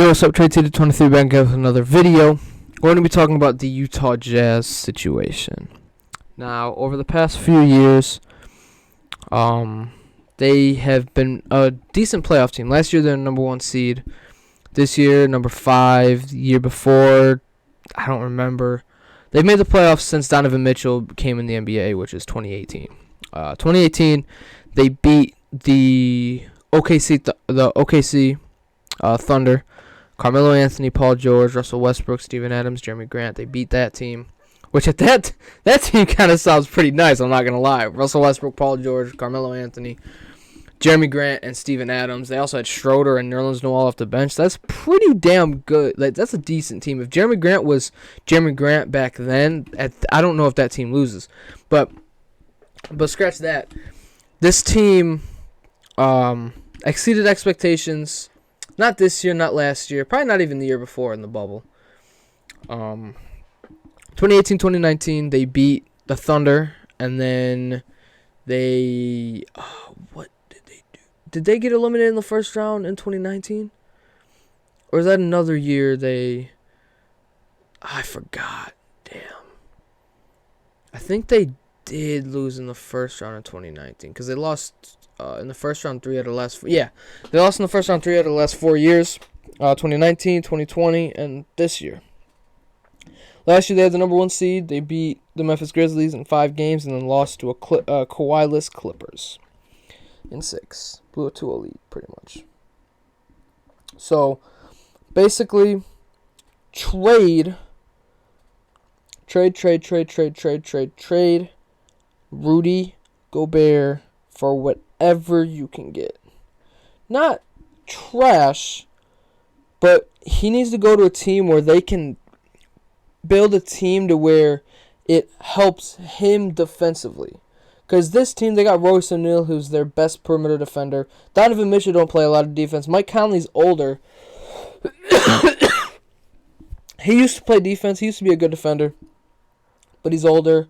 Yo, what's up, Trade City 23 back with another video. We're going to be talking about the Utah Jazz situation. Now, over the past few years, they have been a decent playoff team. Last year, they're number 1 seed. This year, number 5. The year before, I don't remember. They've made the playoffs since Donovan Mitchell came in the NBA, which is 2018. 2018, they beat the OKC Thunder. Carmelo Anthony, Paul George, Russell Westbrook, Steven Adams, Jeremy Grant. They beat that team, which at that team kind of sounds pretty nice. I'm not gonna lie. Russell Westbrook, Paul George, Carmelo Anthony, Jeremy Grant, and Steven Adams. They also had Schroeder and Nerlens Noel off the bench. That's pretty damn good. Like, that's a decent team. If Jeremy Grant was Jeremy Grant back then, I don't know if that team loses, but scratch that. This team exceeded expectations. Not this year, not last year, probably not even the year before in the bubble. 2018-2019, they beat the Thunder, and then they... what did they do? Did they get eliminated in the first round in 2019? Or is that another year they... I forgot. Damn. I think they did lose in the first round in 2019, because they lost... in the first round, 3 out of the last... they lost in the first round 3 out of the last 4 years. 2019, 2020, and this year. Last year, they had the number 1 seed. They beat the Memphis Grizzlies in 5 games and then lost to a Kawhi-less Clippers in 6. Blew it to a lead, pretty much. So, basically, trade Rudy Gobert for whatever you can get. Not trash, but he needs to go to a team where they can build a team to where it helps him defensively. Because this team, they got Royce O'Neal, who's their best perimeter defender. Donovan Mitchell don't play a lot of defense. Mike Conley's older. He used to play defense. He used to be a good defender, but he's older.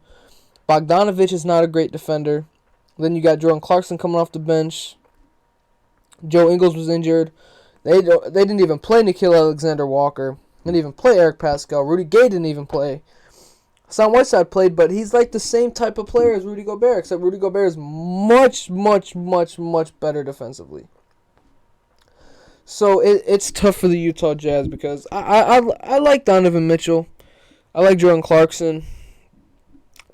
Bogdanovich is not a great defender. Then you got Jordan Clarkson coming off the bench. Joe Ingles was injured. They didn't even play Nickeil Alexander-Walker. Didn't even play Eric Pascal. Rudy Gay didn't even play. Hassan Whiteside played, but he's like the same type of player as Rudy Gobert, except Rudy Gobert is much better defensively. So it's tough for the Utah Jazz because I like Donovan Mitchell. I like Jordan Clarkson.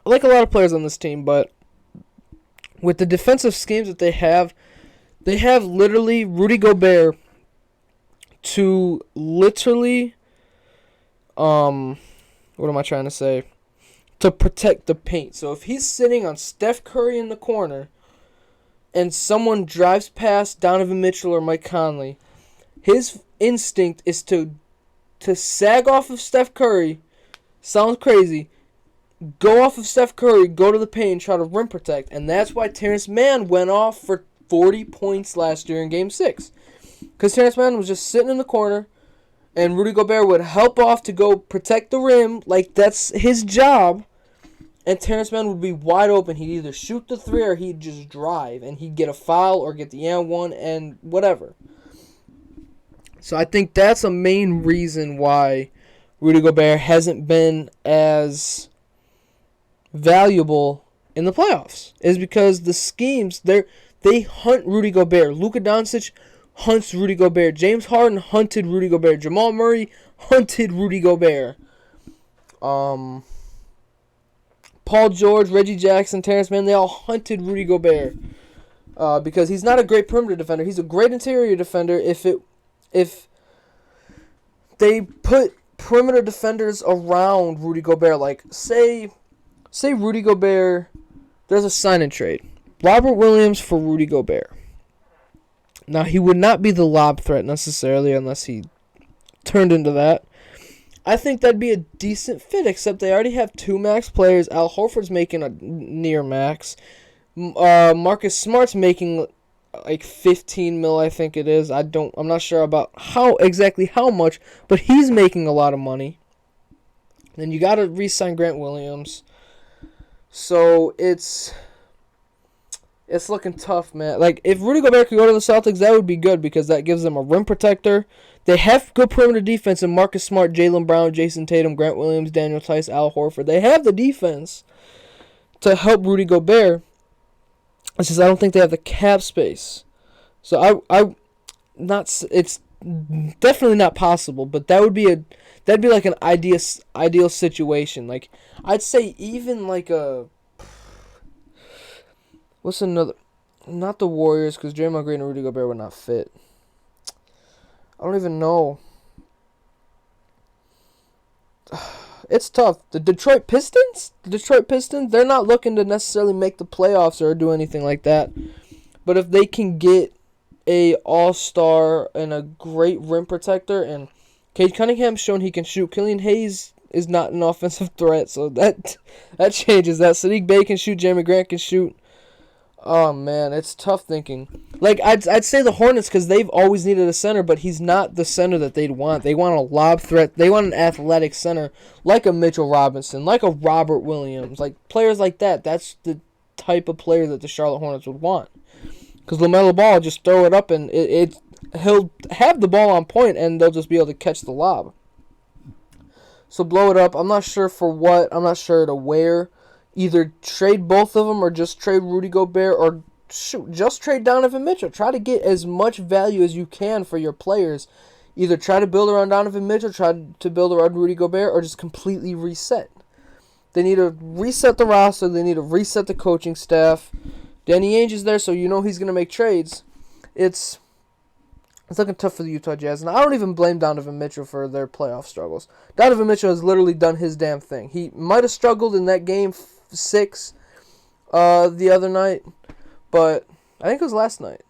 I like a lot of players on this team, but with the defensive schemes that they have literally Rudy Gobert to literally, what am I trying to say? To protect the paint. So if he's sitting on Steph Curry in the corner and someone drives past Donovan Mitchell or Mike Conley, his instinct is to sag off of Steph Curry. Sounds crazy. Go off of Steph Curry, go to the paint, try to rim protect. And that's why Terrence Mann went off for 40 points last year in Game 6. Because Terrence Mann was just sitting in the corner, and Rudy Gobert would help off to go protect the rim, like that's his job. And Terrence Mann would be wide open. He'd either shoot the 3 or he'd just drive, and he'd get a foul or get the and-1 and whatever. So I think that's a main reason why Rudy Gobert hasn't been as valuable in the playoffs, is because the schemes they hunt Rudy Gobert. Luka Doncic hunts Rudy Gobert. James Harden hunted Rudy Gobert. Jamal Murray hunted Rudy Gobert. Paul George, Reggie Jackson, Terrence Mann, they all hunted Rudy Gobert because he's not a great perimeter defender. He's a great interior defender if they put perimeter defenders around Rudy Gobert. Like, say Rudy Gobert, there's a sign and trade. Robert Williams for Rudy Gobert. Now, he would not be the lob threat necessarily unless he turned into that. I think that'd be a decent fit, except they already have 2 max players. Al Horford's making a near max. Marcus Smart's making like 15 mil, I think it is. I'm not sure about how much, but he's making a lot of money. Then you got to re-sign Grant Williams. So it's It's looking tough, man. Like, if Rudy Gobert could go to the Celtics, that would be good because that gives them a rim protector. They have good perimeter defense in Marcus Smart, Jaylen Brown, Jason Tatum, Grant Williams, Daniel Tice, Al Horford. They have the defense to help Rudy Gobert. It's just I don't think they have the cap space. So it's definitely not possible, but that'd be like an ideal situation. Like, I'd say even like a what's another? Not the Warriors, because Draymond Green and Rudy Gobert would not fit. I don't even know. It's tough. The Detroit Pistons? They're not looking to necessarily make the playoffs or do anything like that. But if they can get a all-star and a great rim protector, and Cade Cunningham's shown he can shoot. Killian Hayes is not an offensive threat, so that changes that. Sadiq Bey can shoot. Jeremy Grant can shoot. Oh, man, it's tough thinking. Like, I'd say the Hornets because they've always needed a center, but he's not the center that they'd want. They want a lob threat. They want an athletic center like a Mitchell Robinson, like a Robert Williams, like players like that. That's the type of player that the Charlotte Hornets would want. Because LaMelo Ball, just throw it up and he'll have the ball on point and they'll just be able to catch the lob. So blow it up. I'm not sure for what. I'm not sure to where. Either trade both of them or just trade Rudy Gobert or just trade Donovan Mitchell. Try to get as much value as you can for your players. Either try to build around Donovan Mitchell, try to build around Rudy Gobert, or just completely reset. They need to reset the roster. They need to reset the coaching staff. Danny Ainge is there, so you know he's going to make trades. It's looking tough for the Utah Jazz, and I don't even blame Donovan Mitchell for their playoff struggles. Donovan Mitchell has literally done his damn thing. He might have struggled in that game 6 the other night, but I think it was last night.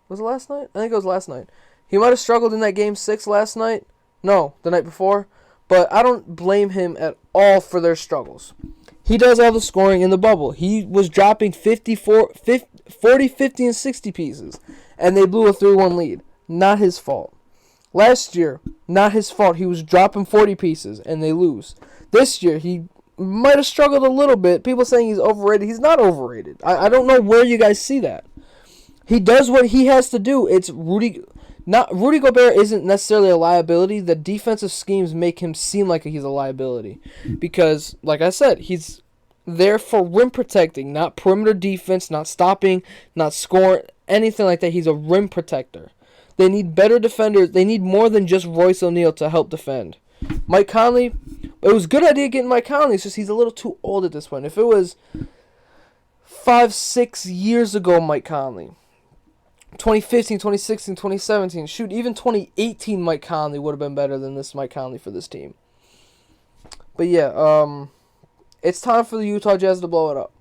Was it last night? I think it was last night. He might have struggled in that game 6 last night. No, the night before. But I don't blame him at all for their struggles. He does all the scoring in the bubble. He was dropping 40, 50, and 60 pieces, and they blew a 3-1 lead. Not his fault. Last year, not his fault. He was dropping 40 pieces, and they lose. This year, he might have struggled a little bit. People saying he's overrated. He's not overrated. I don't know where you guys see that. He does what he has to do. It's Rudy Gobert isn't necessarily a liability. The defensive schemes make him seem like he's a liability. Because, like I said, he's there for rim protecting, not perimeter defense, not stopping, not scoring, anything like that. He's a rim protector. They need better defenders. They need more than just Royce O'Neal to help defend. Mike Conley, it was a good idea getting Mike Conley. It's just he's a little too old at this point. If it was 5-6 years ago, Mike Conley, 2015, 2016, 2017, shoot, even 2018 Mike Conley would have been better than this Mike Conley for this team. But yeah, it's time for the Utah Jazz to blow it up.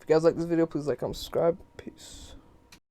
If you guys like this video, please like, comment, subscribe. Peace.